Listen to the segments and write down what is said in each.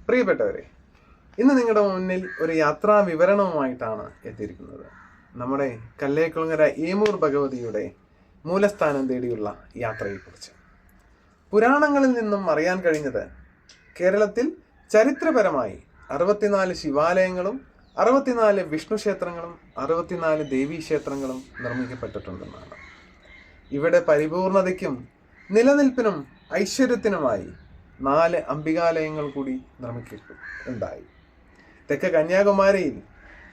പ്രിയപ്പെട്ടവരെ, ഇന്ന് നിങ്ങളുടെ മുന്നിൽ ഒരു യാത്രാ വിവരണവുമായിട്ടാണ് എത്തിയിരിക്കുന്നത്. നമ്മുടെ കല്ലേക്കുളങ്ങര ഏമൂർ ഭഗവതിയുടെ മൂലസ്ഥാനം തേടിയുള്ള യാത്രയെക്കുറിച്ച്. പുരാണങ്ങളിൽ നിന്നും അറിയാൻ കഴിഞ്ഞത് കേരളത്തിൽ ചരിത്രപരമായി 64 ശിവാലയങ്ങളും 64 വിഷ്ണു ക്ഷേത്രങ്ങളും 64 ദേവീക്ഷേത്രങ്ങളും നിർമ്മിക്കപ്പെട്ടിട്ടുണ്ടെന്നാണ്. ഇവിടെ പരിപൂർണതയ്ക്കും നിലനിൽപ്പിനും ഐശ്വര്യത്തിനുമായി 4 അംബികാലയങ്ങൾ കൂടി നിർമ്മിക്കുകയുണ്ടായി. തെക്ക് കന്യാകുമാരിയിൽ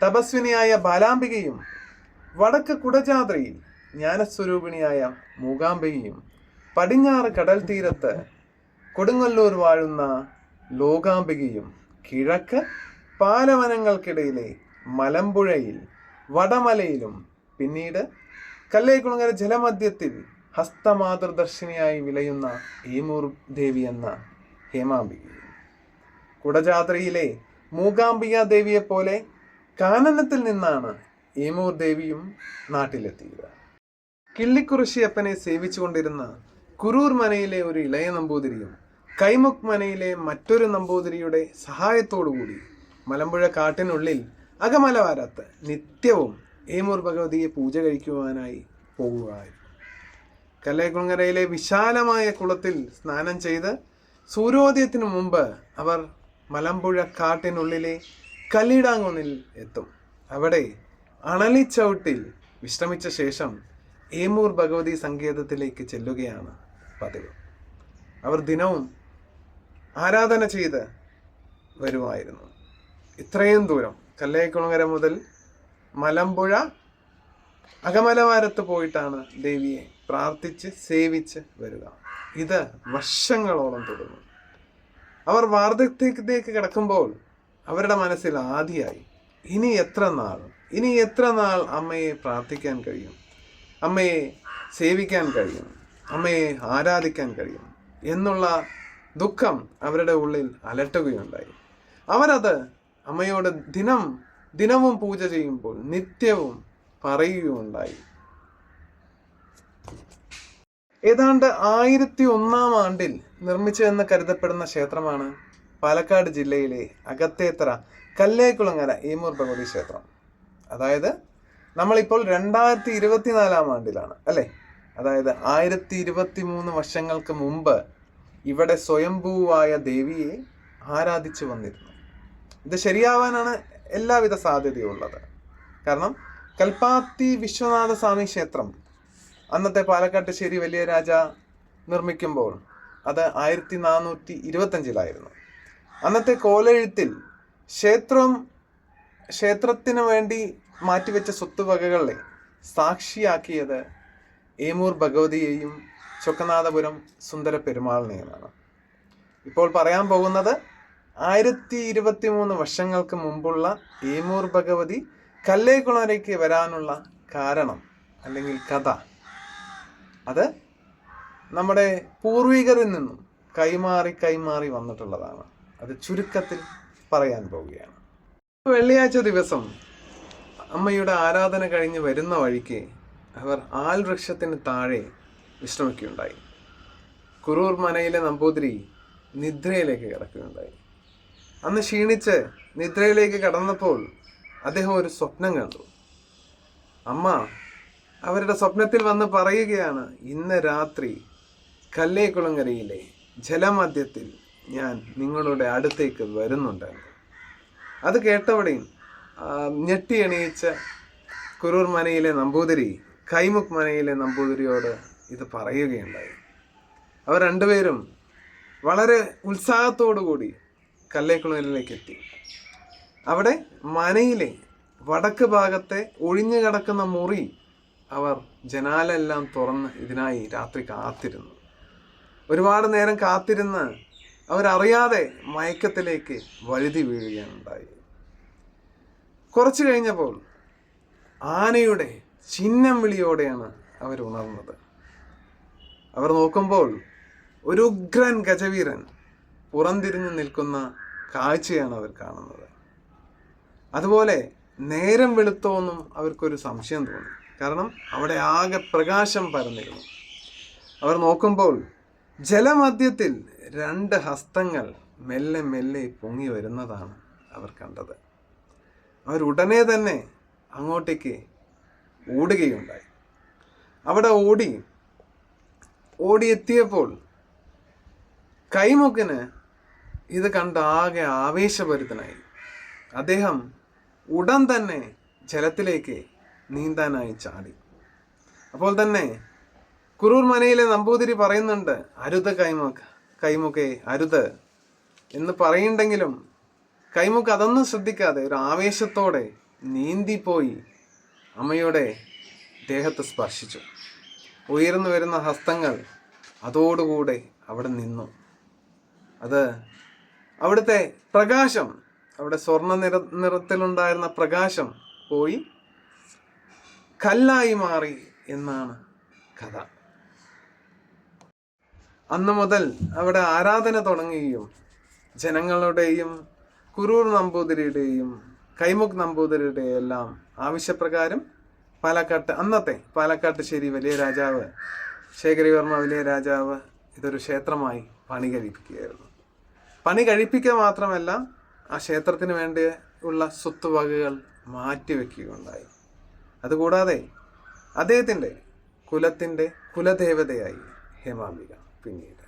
തപസ്വിനിയായ ബാലാംബികയും വടക്ക് കുടജാദ്രിയിൽ ജ്ഞാനസ്വരൂപിണിയായ മൂകാംബികയും പടിഞ്ഞാറ് കടൽ തീരത്ത് കൊടുങ്ങല്ലൂർ വാഴുന്ന ലോകാംബികയും കിഴക്ക് പാലവനങ്ങൾക്കിടയിലെ മലമ്പുഴയിൽ വടമലയിലും പിന്നീട് കല്ലേക്കുളങ്ങര ജലമധ്യത്തിൽ ഹസ്തമാതൃദർശിനിയായി വിളയുന്ന ഏമൂർ ദേവി എന്ന ഹേമാംബികയും. കുടജാദ്രിയിലെ മൂകാംബിക ദേവിയെപ്പോലെ കാനനത്തിൽ നിന്നാണ് ഏമൂർ ദേവിയും നാട്ടിലെത്തിയത്. കിള്ളിക്കുറിശിയപ്പനെ സേവിച്ചുകൊണ്ടിരുന്ന കുറൂർ മനയിലെ ഒരു ഇളയ നമ്പൂതിരിയും കൈമുക്ക് മനയിലെ മറ്റൊരു നമ്പൂതിരിയുടെ സഹായത്തോടുകൂടി മലമ്പുഴ കാട്ടിനുള്ളിൽ അകമലവാരത്ത് നിത്യവും ഏമൂർ ഭഗവതിയെ പൂജ കഴിക്കുവാനായി പോകുകയായിരുന്നു. കല്ലേക്കുളങ്ങരയിലെ വിശാലമായ കുളത്തിൽ സ്നാനം ചെയ്ത് സൂര്യോദയത്തിനു മുമ്പ് അവർ മലമ്പുഴ കാട്ടിനുള്ളിലെ കല്ലിടാങ്കുന്നിൽ എത്തും. അവിടെ അണലിച്ചവിട്ടിൽ വിശ്രമിച്ച ശേഷം ഏമൂർ ഭഗവതി സങ്കേതത്തിലേക്ക് ചെല്ലുകയാണ് പതിവ്. അവർ ദിനവും ആരാധന ചെയ്ത് വരുമായിരുന്നു. ഇത്രയും ദൂരം കല്ലേക്കുളങ്ങര മുതൽ മലമ്പുഴ അകമലവാരത്ത് പോയിട്ടാണ് ദേവിയെ പ്രാർത്ഥിച്ച് സേവിച്ച് വരിക. ഇത് വർഷങ്ങളോളം തുടർന്നു. അവർ വാർദ്ധക്യത്തിലേക്ക് കിടക്കുമ്പോൾ അവരുടെ മനസ്സിൽ ആദിയായി ഇനി എത്ര നാൾ അമ്മയെ പ്രാർത്ഥിക്കാൻ കഴിയും, അമ്മയെ സേവിക്കാൻ കഴിയും, അമ്മയെ ആരാധിക്കാൻ കഴിയും എന്നുള്ള ദുഃഖം അവരുടെ ഉള്ളിൽ അലട്ടുകയുണ്ടായി. അവരത് അമ്മയോട് ദിനവും പൂജ ചെയ്യുമ്പോൾ നിത്യവും പറയുകയുണ്ടായി. ഏതാണ്ട് 1001 ആണ്ടിൽ നിർമ്മിച്ചതെന്ന് കരുതപ്പെടുന്ന ക്ഷേത്രമാണ് പാലക്കാട് ജില്ലയിലെ അകത്തേത്തറ കല്ലേക്കുളങ്ങര ഏമൂർ ഭഗവതി ക്ഷേത്രം. അതായത് നമ്മളിപ്പോൾ 2024 ആണ്ടിലാണ് അല്ലേ. അതായത് 1023 വർഷങ്ങൾക്ക് മുമ്പ് ഇവിടെ സ്വയംഭൂവായ ദേവിയെ ആരാധിച്ചു വന്നിരുന്നു. ഇത് ശരിയാവാനാണ് എല്ലാവിധ സാധ്യതയുള്ളത്. കാരണം കൽപ്പാത്തി വിശ്വനാഥ സ്വാമി ക്ഷേത്രം അന്നത്തെ പാലക്കാട്ടുശ്ശേരി വലിയ രാജ നിർമ്മിക്കുമ്പോൾ അത് 1425 അന്നത്തെ കോലെഴുത്തിൽ ക്ഷേത്രത്തിന് വേണ്ടി മാറ്റിവെച്ച സ്വത്തുവകകളെ സാക്ഷിയാക്കിയത് ഏമൂർ ഭഗവതിയെയും ചൊക്കനാഥപുരം സുന്ദര പെരുമാളിനെയുമാണ്. ഇപ്പോൾ പറയാൻ പോകുന്നത് 1023 വർഷങ്ങൾക്ക് മുമ്പുള്ള ഏമൂർ ഭഗവതി കല്ലേക്കുളങ്ങരയ്ക്ക് വരാനുള്ള കാരണം അല്ലെങ്കിൽ കഥ, അത് നമ്മുടെ പൂർവികരിൽ നിന്നും കൈമാറി വന്നിട്ടുള്ളതാണ്. അത് ചുരുക്കത്തിൽ പറയാൻ പോവുകയാണ്. വെള്ളിയാഴ്ച ദിവസം അമ്മയുടെ ആരാധന കഴിഞ്ഞ് വരുന്ന വഴിക്ക് അവർ ആൽവൃക്ഷത്തിന് താഴെ വിശ്രമിക്കുകയുണ്ടായി. കുറൂർ മനയിലെ നമ്പൂതിരി നിദ്രയിലേക്ക് കിടക്കുകയുണ്ടായി. അന്ന് ക്ഷീണിച്ച് നിദ്രയിലേക്ക് കടന്നപ്പോൾ അദ്ദേഹം ഒരു സ്വപ്നം കണ്ടു. അമ്മ അവരുടെ സ്വപ്നത്തിൽ വന്ന് പറയുകയാണ്, ഇന്ന് രാത്രി കല്ലേക്കുളങ്ങരയിലെ ജലമധ്യത്തിൽ ഞാൻ നിങ്ങളുടെ അടുത്തേക്ക് വരുന്നുണ്ട്. അത് കേട്ടവിടെയും ഞെട്ടി എണീച്ച കുറൂർ മനയിലെ നമ്പൂതിരി കൈമുക്ക് മനയിലെ നമ്പൂതിരിയോട് ഇത് പറയുകയുണ്ടായി. അവർ രണ്ടുപേരും വളരെ ഉത്സാഹത്തോടു കൂടി കല്ലേക്കുളങ്ങരയിലേക്ക് എത്തി. അവിടെ മനയിലെ വടക്ക് ഭാഗത്തെ ഒഴിഞ്ഞു കിടക്കുന്ന മുറി അവർ ജനാലെല്ലാം തുറന്ന് ഇതിനായി രാത്രി കാത്തിരുന്നു. ഒരുപാട് നേരം കാത്തിരുന്ന് അവരറിയാതെ മയക്കത്തിലേക്ക് വഴുതി വീഴുകയാണുണ്ടായി. കുറച്ചു കഴിഞ്ഞപ്പോൾ ആനയുടെ ചിഹ്നം വിളിയോടെയാണ് അവർ ഉണർന്നത്. അവർ നോക്കുമ്പോൾ ഒരു ഉഗ്രൻ ഗജവീരൻ പുറംതിരിഞ്ഞു നിൽക്കുന്ന കാഴ്ചയാണ് അവർ കാണുന്നത്. അതുപോലെ നേരം വെളുത്തോന്നും അവർക്കൊരു സംശയം തോന്നി. കാരണം അവിടെ ആകെ പ്രകാശം പരന്നിരുന്നു. അവർ നോക്കുമ്പോൾ ജലമധ്യത്തിൽ 2 ഹസ്തങ്ങൾ മെല്ലെ മെല്ലെ പൊങ്ങി വരുന്നതാണ് അവർ കണ്ടത്. അവരുടനെ തന്നെ അങ്ങോട്ടേക്ക് ഓടുകയുണ്ടായി. അവിടെ ഓടിയെത്തിയപ്പോൾ കൈമുക്കിന് ഇത് കണ്ട് ആകെ ആവേശഭരിതനായി. അദ്ദേഹം ഉടൻ തന്നെ ജലത്തിലേക്ക് നീന്താനായി ചാടി. അപ്പോൾ തന്നെ കുറൂർ മനയിലെ നമ്പൂതിരി പറയുന്നുണ്ട്, അരുത് കൈമുക്കേ അരുത് എന്ന് പറയുന്നുണ്ടെങ്കിലും കൈമുക്ക് അതൊന്നും ശ്രദ്ധിക്കാതെ ഒരു ആവേശത്തോടെ നീന്തിപ്പോയി അമ്മയുടെ ദേഹത്ത് സ്പർശിച്ചു. ഉയർന്നു വരുന്ന ഹസ്തങ്ങൾ അതോടുകൂടെ അവിടെ നിന്നു. അത് അവിടുത്തെ പ്രകാശം, അവിടെ സ്വർണ്ണ നിറത്തിലുണ്ടായിരുന്ന പ്രകാശം പോയി കല്ലായി മാറി എന്നാണ് കഥ. അന്നു മുതൽ അവിടെ ആരാധന തുടങ്ങുകയും ജനങ്ങളുടെയും കുറൂർ നമ്പൂതിരിയുടെയും കൈമുക്ക് നമ്പൂതിരിയുടെയും എല്ലാം ആവശ്യപ്രകാരം അന്നത്തെ പാലക്കാട്ടുശ്ശേരി വലിയ രാജാവ് ശേഖരിവർമ്മ വലിയ രാജാവ് ഇതൊരു ക്ഷേത്രമായി പണി കഴിപ്പിക്കുകയായിരുന്നു. പണി കഴിപ്പിക്കുക മാത്രമല്ല, ആ ക്ഷേത്രത്തിന് വേണ്ടി ഉള്ള സ്വത്തുവകകൾ മാറ്റിവെക്കുകയുണ്ടായി. അതുകൂടാതെ അദ്ദേഹത്തിൻ്റെ കുലത്തിൻ്റെ കുലദേവതയായി ഹേമാംബിക പിന്നീട്.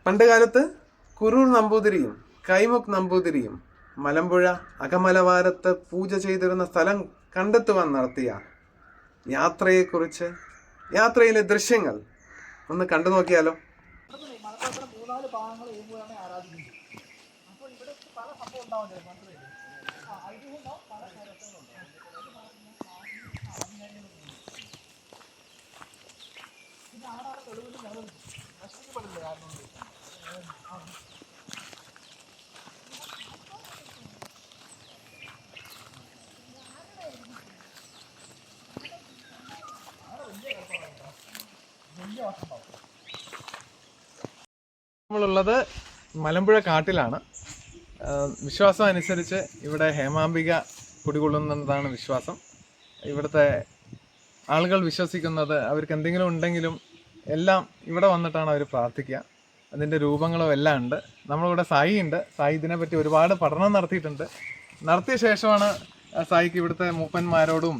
പണ്ടുകാലത്ത് കുറൂർ നമ്പൂതിരിയും കൈമുക്ക് നമ്പൂതിരിയും മലമ്പുഴ അകമലവാരത്ത് പൂജ ചെയ്തിരുന്ന സ്ഥലം കണ്ടെത്തുവാൻ നടത്തിയ യാത്രയിലെ ദൃശ്യങ്ങൾ ഒന്ന് കണ്ടു നോക്കിയാലോ. നമ്മളുള്ളത് മലമ്പുഴ കാട്ടിലാണ്. വിശ്വാസം അനുസരിച്ച് ഇവിടെ ഹേമാംബിക കുടികൊള്ളുന്നതാണ് വിശ്വാസം. ഇവിടുത്തെ ആളുകൾ വിശ്വസിക്കുന്നത് അവർക്ക് എന്തെങ്കിലും ഉണ്ടെങ്കിലും എല്ലാം ഇവിടെ വന്നിട്ടാണ് അവർ പ്രാർത്ഥിക്കുക. അതിൻ്റെ രൂപങ്ങളും എല്ലാം ഉണ്ട്. നമ്മളിവിടെ സായി ഉണ്ട്. സായി ഇതിനെപ്പറ്റി ഒരുപാട് പഠനം നടത്തിയിട്ടുണ്ട്. നടത്തിയ ശേഷമാണ് സായിക്ക് ഇവിടുത്തെ മൂപ്പന്മാരോടും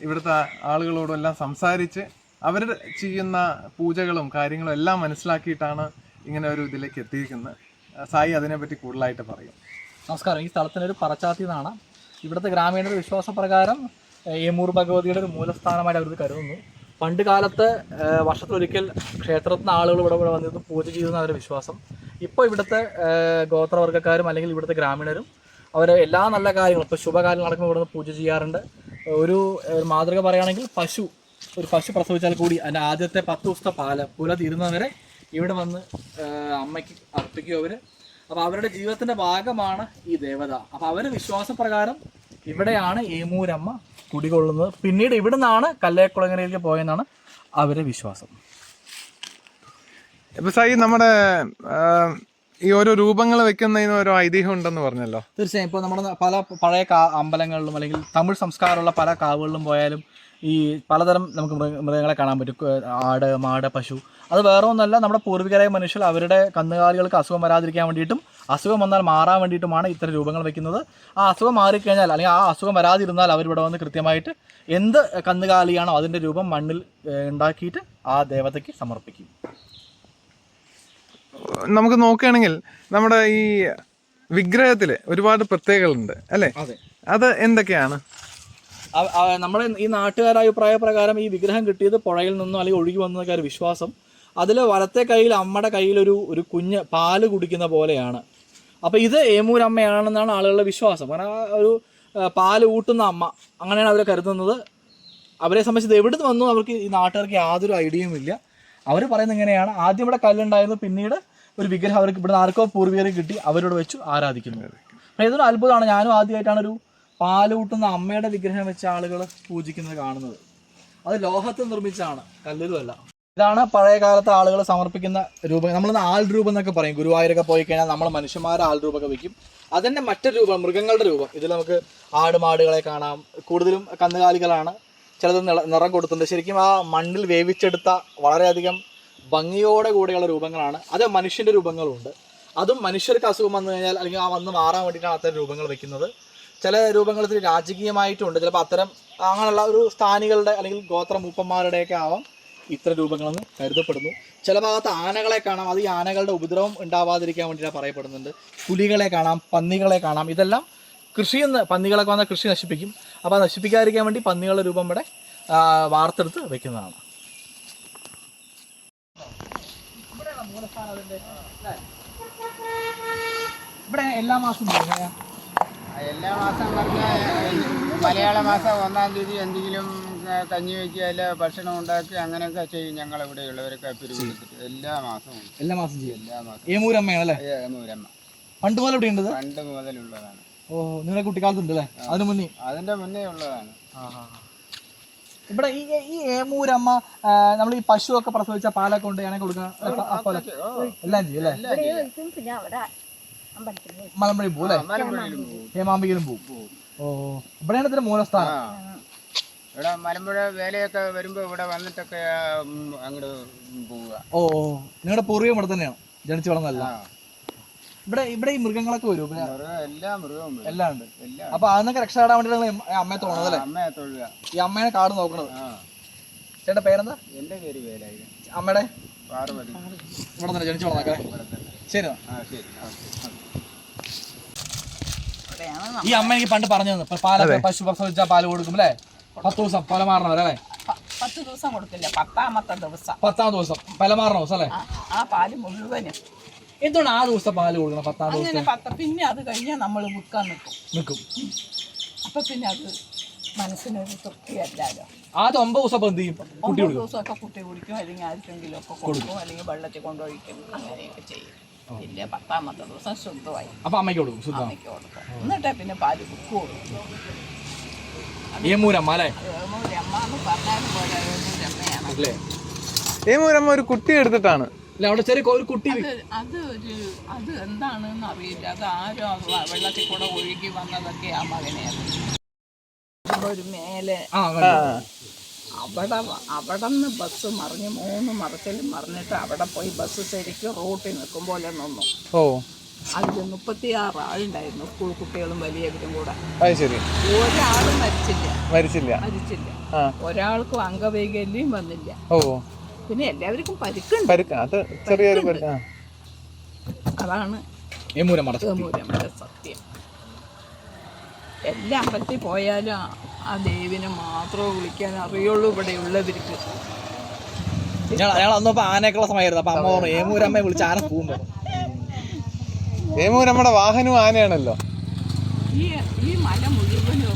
ഇവിടുത്തെ ആളുകളോടും എല്ലാം സംസാരിച്ച് അവർ ചെയ്യുന്ന പൂജകളും കാര്യങ്ങളും എല്ലാം മനസ്സിലാക്കിയിട്ടാണ് ഇങ്ങനെ ഒരു ഇതിലേക്ക് എത്തിയിരിക്കുന്നത്. സായി അതിനെപ്പറ്റി കൂടുതലായിട്ട് പറയും. നമസ്കാരം. ഈ സ്ഥലത്തിനൊരു പറച്ചാത്തി എന്നാണ്. ഇവിടുത്തെ ഗ്രാമീണ വിശ്വാസപ്രകാരം ഏമൂർ ഭഗവതിയുടെ ഒരു മൂലസ്ഥാനമായിട്ട് അവർ കരുതുന്നു. പണ്ട് കാലത്ത് വർഷത്തിലൊരിക്കൽ ക്ഷേത്രത്തിൽ നിന്ന് ആളുകൾ ഇവിടെ വന്നിരുന്നു പൂജ ചെയ്തെന്ന് അവരുടെ വിശ്വാസം. ഇപ്പോൾ ഇവിടുത്തെ ഗോത്രവർഗ്ഗക്കാരും അല്ലെങ്കിൽ ഇവിടുത്തെ ഗ്രാമീണരും അവർ എല്ലാ നല്ല കാര്യങ്ങളും ഇപ്പോൾ ശുഭകാര്യം നടക്കുമ്പോൾ ഇവിടെ നിന്ന് പൂജ ചെയ്യാറുണ്ട്. ഒരു മാതൃക പറയുകയാണെങ്കിൽ ഒരു പശു പ്രസവിച്ചാൽ കൂടി അതിൻ്റെ ആദ്യത്തെ 10 ദിവസത്തെ പാല് പുല തീരുന്നവരെ ഇവിടെ വന്ന് അമ്മയ്ക്ക് അർപ്പിക്കും അവർ. അപ്പോൾ അവരുടെ ജീവിതത്തിൻ്റെ ഭാഗമാണ് ഈ ദേവത. അപ്പോൾ അവരുടെ വിശ്വാസപ്രകാരം ഇവിടെയാണ് ഏമൂരമ്മ കുടികൊള്ളുന്നത്. പിന്നീട് ഇവിടെ നിന്നാണ് കല്ലേക്കുളങ്ങരയിലേക്ക് പോയെന്നാണ് അവരുടെ വിശ്വാസം. ഇപ്പൊ സായി നമ്മുടെ ഈ ഓരോ രൂപങ്ങൾ വെക്കുന്നതിന് ഓരോ ഐതിഹ്യം ഉണ്ടെന്ന് പറഞ്ഞല്ലോ. തീർച്ചയായും. ഇപ്പോൾ നമ്മുടെ പല പഴയ അമ്പലങ്ങളിലും അല്ലെങ്കിൽ തമിഴ് സംസ്കാരമുള്ള പല കാവുകളിലും പോയാലും ഈ പലതരം നമുക്ക് മൃഗങ്ങളെ കാണാൻ പറ്റും. ആട്, മാട്, പശു. അത് വേറെ ഒന്നല്ല, നമ്മുടെ പൂർവികരായ മനുഷ്യർ അവരുടെ കന്നുകാലികൾക്ക് അസുഖം വരാതിരിക്കാൻ വേണ്ടിയിട്ടും അസുഖം വന്നാൽ മാറാൻ വേണ്ടിയിട്ടുമാണ് ഇത്തരം രൂപങ്ങൾ വെക്കുന്നത്. ആ അസുഖം മാറിക്കഴിഞ്ഞാൽ അല്ലെങ്കിൽ ആ അസുഖം വരാതിരുന്നാൽ അവരിവിടെ വന്ന് കൃത്യമായിട്ട് എന്ത് കന്നുകാലിയാണോ അതിൻ്റെ രൂപം മണ്ണിൽ ഉണ്ടാക്കിയിട്ട് ആ ദേവതയ്ക്ക് സമർപ്പിക്കും. നമുക്ക് നോക്കുകയാണെങ്കിൽ നമ്മുടെ ഈ വിഗ്രഹത്തിൽ ഒരുപാട് പ്രത്യേകതകളുണ്ട് അല്ലേ? അത് എന്തൊക്കെയാണ്? നമ്മുടെ ഈ നാട്ടുകാരുടെ അഭിപ്രായ പ്രകാരം ഈ വിഗ്രഹം കിട്ടിയത് പുഴയിൽ നിന്നോ അല്ലെങ്കിൽ ഒഴുകി വന്നതൊക്കെ ഒരു വിശ്വാസം. അതിൽ വലത്തെ കയ്യിൽ അമ്മയുടെ കയ്യിലൊരു കുഞ്ഞ് പാല് കുടിക്കുന്ന പോലെയാണ്. അപ്പോൾ ഇത് ഏമൂരമ്മയാണെന്നാണ് ആളുകളുടെ വിശ്വാസം. കാരണം ഒരു പാല് ഊട്ടുന്ന അമ്മ അങ്ങനെയാണ് അവർ കരുതുന്നത്. അവരെ സംബന്ധിച്ച് എവിടെ നിന്ന് വന്നു അവർക്ക് ഈ നാട്ടുകാർക്ക് യാതൊരു ഐഡിയയും ഇല്ല. അവർ പറയുന്നത് ഇങ്ങനെയാണ്, ആദ്യം ഇവിടെ കല്ലുണ്ടായിരുന്നു, പിന്നീട് ഒരു വിഗ്രഹം അവർക്ക് ഇവിടെ ആർക്കോ പൂർവികരെ കിട്ടി അവരോട് വെച്ചു ആരാധിക്കുന്നത്. അപ്പോൾ ഇതൊരു അത്ഭുതമാണ്. ഞാനും ആദ്യമായിട്ടാണ് ഒരു പാലൂട്ടുന്ന അമ്മയുടെ വിഗ്രഹം വെച്ച ആളുകൾ പൂജിക്കുന്നത് കാണുന്നത്. അത് ലോഹത്തിൽ നിർമ്മിച്ചാണ്, കല്ലിലുമല്ല. ഇതാണ് പഴയ കാലത്തെ ആളുകൾ സമർപ്പിക്കുന്ന രൂപം. നമ്മളിന്ന് ആൾ രൂപം എന്നൊക്കെ പറയും. ഗുരുവായൂരൊക്കെ പോയി കഴിഞ്ഞാൽ നമ്മൾ മനുഷ്യന്മാരെ ആൾ രൂപമൊക്കെ വയ്ക്കും. അതിൻ്റെ മറ്റൊരു രൂപം മൃഗങ്ങളുടെ രൂപം. ഇതിൽ നമുക്ക് ആടുമാടുകളെ കാണാം. കൂടുതലും കന്നുകാലികളാണ്. ചിലത് നിറം കൊടുത്തിട്ടുണ്ട്. ശരിക്കും ആ മണ്ണിൽ വേവിച്ചെടുത്ത വളരെയധികം ഭംഗിയോടെ കൂടെയുള്ള രൂപങ്ങളാണ്. അത് മനുഷ്യൻ്റെ രൂപങ്ങളുണ്ട്. അതും മനുഷ്യർക്ക് അസുഖം വന്നു കഴിഞ്ഞാൽ അല്ലെങ്കിൽ ആ വന്ന് മാറാൻ വേണ്ടിയിട്ടാണ് അത്തരം രൂപങ്ങൾ വെക്കുന്നത്. ചില രൂപങ്ങളിൽ രാജകീയമായിട്ടുണ്ട്. ചിലപ്പോൾ അത്തരം അങ്ങനെയുള്ള ഒരു സ്ഥാനികളുടെ അല്ലെങ്കിൽ ഗോത്ര മൂപ്പന്മാരുടെയൊക്കെ ആവാം ഇത്തരം രൂപങ്ങളെന്ന് കരുതപ്പെടുന്നു. ചില ഭാഗത്ത് ആനകളെ കാണാം. അത് ഈ ആനകളുടെ ഉപദ്രവം ഉണ്ടാവാതിരിക്കാൻ വേണ്ടിയിട്ടാണ് പറയപ്പെടുന്നുണ്ട്. പുലികളെ കാണാം, പന്നികളെ കാണാം. ഇതെല്ലാം പന്നികളൊക്കെ വന്നാൽ കൃഷി നശിപ്പിക്കും. അപ്പോൾ നശിപ്പിക്കാതിരിക്കാൻ വേണ്ടി പന്നികളുടെ രൂപം ഇവിടെ വാർത്തെടുത്ത് വെക്കുന്നതാണ്. ഇവിടെ എല്ലാ മാസവും എല്ലാ മാസം പറഞ്ഞാൽ മലയാള മാസം 1-ാം തീയതി എന്തെങ്കിലും കഞ്ഞി വയ്ക്കുക, ഭക്ഷണം ഉണ്ടാക്കി അങ്ങനെയൊക്കെ ചെയ്യും. ഞങ്ങളിവിടെയുള്ളവരൊക്കെ പിരിവെടുത്തിട്ട് എല്ലാ മാസവും ചെയ്യും. എല്ലാ മാസം ഏമൂരമ്മയാണല്ലേ? ഏമൂരമ്മ പണ്ട് മുതൽ ഇവിടെ ഉണ്ട്. പണ്ട് മുതലുള്ളതാണ്. ഓ, നിങ്ങളുടെ കുട്ടിക്കാലത്തുണ്ട് അല്ലേ? അതിന്റെ മുന്നേ ഉള്ളതാണ്. ഇവിടെ ഈ ഏമൂരമ്മ നമ്മൾ ഈ പശുവൊക്കെ പ്രസവിച്ച പാലൊക്കെ കൊണ്ട് ഞാനൊക്കെ കൊടുക്കാൻ എല്ലാം ചെയ്യും അല്ലേ? മലമ്പുഴയിൽ പോകും അല്ലേ? ഹേമാംബികയിലും പോകും. ഓ, ഇവിടെയാണ് ഇതിന്റെ മൂലസ്ഥാനം. ഇവിടെ മലമ്പുഴ വേലയൊക്കെ വരുമ്പോ ഇവിടെ വന്നിട്ടൊക്കെ അങ്ങോട്ട് പോവുക. ഓ, നിങ്ങളുടെ പൂർവ്വം ഇവിടെ തന്നെയാണ് ജനിച്ചു വളർന്നല്ല? ഇവിടെ ഈ മൃഗങ്ങളൊക്കെ വരും? എല്ലാ മൃഗവും എല്ലാം ഉണ്ട്. അപ്പൊ അതിനൊക്കെ രക്ഷപ്പെടാൻ വേണ്ടി അമ്മയെ തോന്നുന്നത് അല്ലേ? അമ്മയെ തൊഴുക. ഈ അമ്മേനെ കാട് നോക്കണത്. ചേട്ടന്റെ പേരെന്താ? എന്റെ പേര് വേലായി. അമ്മയുടെ? പാർവതി. ഇവിടെ തന്നെ ജനിച്ചു വളർന്നേ? ശരി. ഈ അമ്മ എനിക്ക് പണ്ട് പറഞ്ഞു തന്നു, പാലൊക്കെ പശു പ്രസവിച്ചാൽ പാല് കൊടുക്കും അല്ലേ? 10 ദിവസം പല മാറണം അല്ലേ? 10 ദിവസം കൊടുക്കില്ല, 10ാമത്തെ ദിവസം. 10ാം ദിവസം പല മാറണം ദിവസം അല്ലേ? ആ പാല് മുഴുവനും. എന്തുകൊണ്ട് ആ ദിവസം പാല് കൊടുക്കണം? 10ാം ദിവസം. പിന്നെ അത് കഴിഞ്ഞാൽ നമ്മൾ വിൽക്കാൻ നിൽക്കും. അപ്പൊ പിന്നെ അത് മനസ്സിനൊരു തൃപ്തിയല്ലല്ലോ. ആദ്യം 9 ദിവസം എന്ത് ചെയ്യും? 9 ദിവസമൊക്കെ കുട്ടി കുടിക്കും, അല്ലെങ്കിൽ ആർക്കെങ്കിലും ഒക്കെ കൊടുക്കും, അല്ലെങ്കിൽ വെള്ളത്തിൽ കൊണ്ടൊഴിക്കും, അങ്ങനെയൊക്കെ ചെയ്യും. ഇല്ല, 10ാമത്തെ ദിവസം ശുദ്ധമായി അപ്പൊ അമ്മയ്ക്ക് കൊടുക്കും. അമ്മയ്ക്ക് കൊടുക്കും. എന്നിട്ടേ പിന്നെ പാല് വിൽക്കുള്ളൂ. ഏമൂരമ്മ അല്ലേ? ഏമൂരമ്മ എന്ന് പറഞ്ഞാലും പോലെ ഏമൂരമ്മയാണ്. ഏമൂരമ്മ ഒരു കുട്ടി എടുത്തിട്ടാണ് അവിടെ ചെറിയ ഒരു കുട്ടി. അത് എന്താണെന്ന് അറിയില്ല. അത് ആരോ വെള്ളത്തിൽ കൂടെ ഒഴുകി വന്നതൊക്കെ ആ മകനെ ഒരു മേലെ അവിടെ നിന്ന് ബസ് മറിഞ്ഞ് 3 മറിച്ചിലും മറിഞ്ഞിട്ട് അവിടെ പോയി ബസ് ശരിക്കും റൂട്ടിൽ നിൽക്കും പോലെ നിന്നു. അതിൽ 36 ആളുണ്ടായിരുന്നു, സ്കൂൾ കുട്ടികളും വലിയവരും കൂടെ. ഒരാളും മരിച്ചില്ല. ഒരാൾക്കും അംഗവൈകല്യം വന്നില്ല. പിന്നെ എല്ലാവർക്കും പരിക്കുണ്ട്. അതാണ് ഏമൂരമ്മയുടെ സത്യം. എല്ലാ അമ്പലത്തിൽ പോയാലും ആ ദേവിനെ മാത്രമേ വിളിക്കാൻ അറിയുള്ളൂ ഇവിടെ ഉള്ളവർക്ക്. ഞങ്ങൾ അന്നപ്പോ ആനയൊക്കെയുള്ള സമയമായിരുന്നു. അപ്പൊ അമ്മ പറഞ്ഞു ഏമൂരമ്മയെ വിളിച്ച് ആന പോകുമ്പോ. ഏമൂരമ്മയുടെ വാഹനവും ആനയാണല്ലോ. ഈ മല മുഴുവനും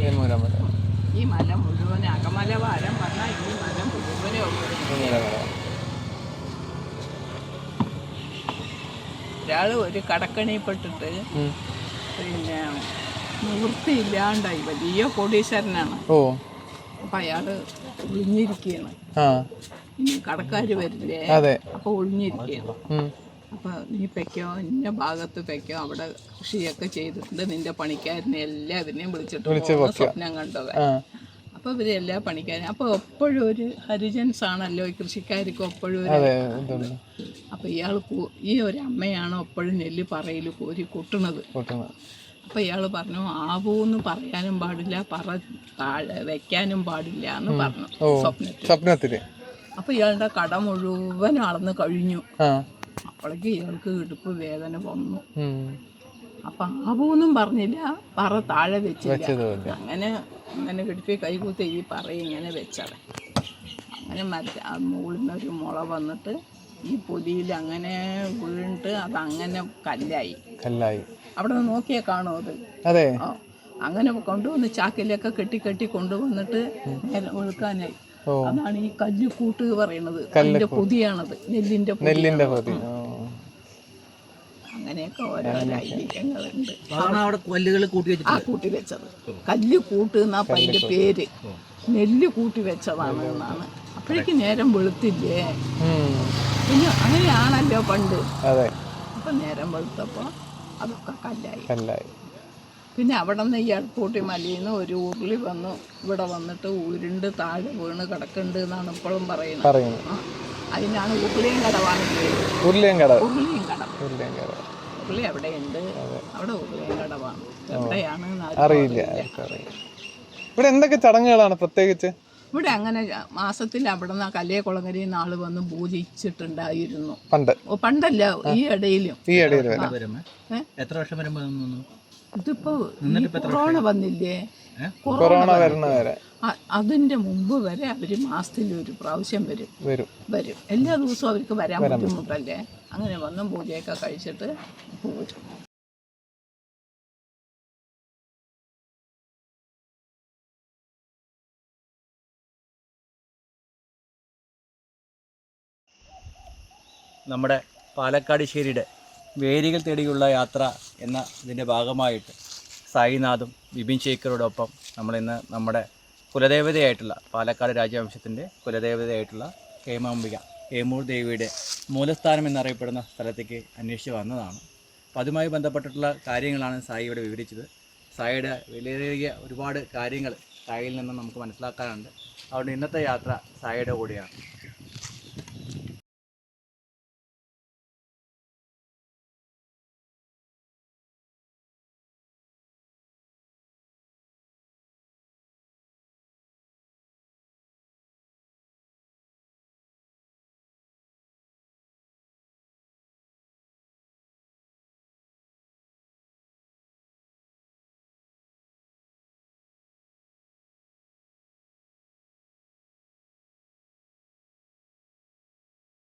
ഏമൂരമ്മ. ഈ മല മുഴുവൻ അകമല വാരം പറഞ്ഞാൽ ഈ മല മുഴുവനും ഒരാള് ഒരു കടക്കണിപ്പെട്ടിട്ട് പിന്നെ നിവൃത്തിയില്ലാണ്ടായി. വലിയ കോടീശ്വരനാണ്. അപ്പൊ അയാള് ഒളിഞ്ഞിരിക്കുകയാണ്. ഇനി കടക്കാര് വരില്ലേ, അപ്പൊ ഒളിഞ്ഞിരിക്കുകയാണ്. അപ്പൊ നീ പെക്കോ, ഇന്ന ഭാഗത്ത് പെക്കോ, അവിടെ കൃഷിയൊക്കെ ചെയ്തിട്ടുണ്ട്, നിന്റെ പണിക്കാരനെ എല്ലാവരെയും വിളിച്ചിട്ട് സ്വപ്നം കണ്ടത്. അപ്പൊ ഇവര് എല്ലാ പണിക്കാരും അപ്പൊ എപ്പോഴും ഒരു ഹരിജൻസ് ആണല്ലോ ഈ കൃഷിക്കാർക്ക് എപ്പോഴും. അപ്പൊ ഈ ഒരു അമ്മയാണ് എപ്പോഴും നെല്ല് പറയില് കോരി കൂട്ടണത്. അപ്പൊ ഇയാള് പറഞ്ഞു ആവൂന്ന് പറയാനും പാടില്ല, താഴെ വെക്കാനും പാടില്ല എന്ന് പറഞ്ഞു സ്വപ്നത്തില്. അപ്പൊ ഇയാളുടെ കട മുഴുവൻ അളന്ന് കഴിഞ്ഞു. അപ്പോഴേക്ക് ഇയാൾക്ക് ഇടുപ്പ് വേദന വന്നു. അപ്പൊ ആവൂന്നും പറഞ്ഞില്ല, പറ താഴെ വെച്ചില്ല. അങ്ങനെ കിടപ്പി കൈകൂത്തി ഈ പറ ഇങ്ങനെ വെച്ചത്. അങ്ങനെ മുകളിൽ നിന്നൊരു മുള വന്നിട്ട് ഈ പൊതിയിൽ അങ്ങനെ വീണിട്ട് അതങ്ങനെ കല്ലായി. അവിടെ നിന്ന് നോക്കിയാൽ കാണും അത്. അങ്ങനെ കൊണ്ടുവന്ന് ചാക്കിലൊക്കെ കെട്ടി കൊണ്ടുവന്നിട്ട് ഒഴുക്കാനായി. അതാണ് ഈ കല്ലുകൂട്ട് പറയുന്നത്. അതിന്റെ പൊതിയാണത്, നെല്ലിന്റെ പൊതി. അങ്ങനെയൊക്കെ ഓരോരോ ഐതിഹ്യങ്ങളുണ്ട്. കൂട്ടി വെച്ചത് കല്ലുകൂട്ട് എന്നാ അതിന്റെ പേര്. നെല്ല് കൂട്ടി വെച്ചതാണ് എന്നാണ്. അപ്പോഴേക്ക് നേരം വെളുത്തില്ലേ, പിന്നെ അങ്ങനെയാണല്ലോ പണ്ട്. അപ്പൊ നേരം വെളുത്തപ്പോ അതൊക്കെ കല്ലായി. പിന്നെ അവിടെ നിന്ന് ഈ അടുപ്പൂട്ടി മലയിൽ നിന്ന് ഒരു ഉരുളി വന്നു ഇവിടെ വന്നിട്ട് ഉരുണ്ട് താഴെ വീണ് കിടക്കുന്നുണ്ട് എന്നാണ് ഇപ്പോഴും പറയുന്നത്. അതിനാണ് ഉരുളിയും കടവാണ് പേര്. ഉരുളിയും കട. ഉരുളിയും കടം. ഉരുളിയും കട. ഉരുളി എവിടെയുണ്ട്? അവിടെ ഉരുളിയും കടവാണ്. എവിടെയാണ് അറിയില്ല. ഇവിടെ എന്തൊക്കെ ചടങ്ങുകളാണ് പ്രത്യേകിച്ച്? ഇവിടെ അങ്ങനെ മാസത്തിൽ അവിടെ നിന്ന് കലയെ നാള് വന്ന് പൂജിച്ചിട്ടുണ്ടായിരുന്നു പണ്ട്. പണ്ടല്ല, ഈ ഇടയിലും. എത്ര വർഷം വരുമ്പോ ഇതിപ്പോ കൊറോണ വന്നില്ലേ, കൊറോണ വരുന്ന വരെ അതിന്റെ മുമ്പ് വരെ അവര് മാസത്തിൽ ഒരു പ്രാവശ്യം വരും. എല്ലാ ദിവസവും അവർക്ക് വരാൻ ബുദ്ധിമുട്ടല്ലേ. അങ്ങനെ വന്നും പൂജയൊക്കെ കഴിച്ചിട്ട് പോരും. നമ്മുടെ പാലക്കാടിശ്ശേരിയുടെ വേരുകൾ തേടിയുള്ള യാത്ര എന്ന ഇതിൻ്റെ ഭാഗമായിട്ട് സായിനാഥും ബിപിൻ ശേഖരോടൊപ്പം നമ്മളിന്ന് നമ്മുടെ കുലദേവതയായിട്ടുള്ള പാലക്കാട് രാജവംശത്തിൻ്റെ കുലദേവതയായിട്ടുള്ള ഹേമാംബിക ഹേമൂർ ദേവിയുടെ മൂലസ്ഥാനം എന്നറിയപ്പെടുന്ന സ്ഥലത്തേക്ക് അന്വേഷിച്ച് വന്നതാണ്. അപ്പോൾ അതുമായി ബന്ധപ്പെട്ടിട്ടുള്ള കാര്യങ്ങളാണ് സായി ഇവിടെ വിവരിച്ചത്. സായിയുടെ വിലയേറിയ ഒരുപാട് കാര്യങ്ങൾ സായിയിൽ നിന്ന് നമുക്ക് മനസ്സിലാക്കാനുണ്ട്. അതുകൊണ്ട് ഇന്നത്തെ യാത്ര സായിയുടെ കൂടെയാണ്.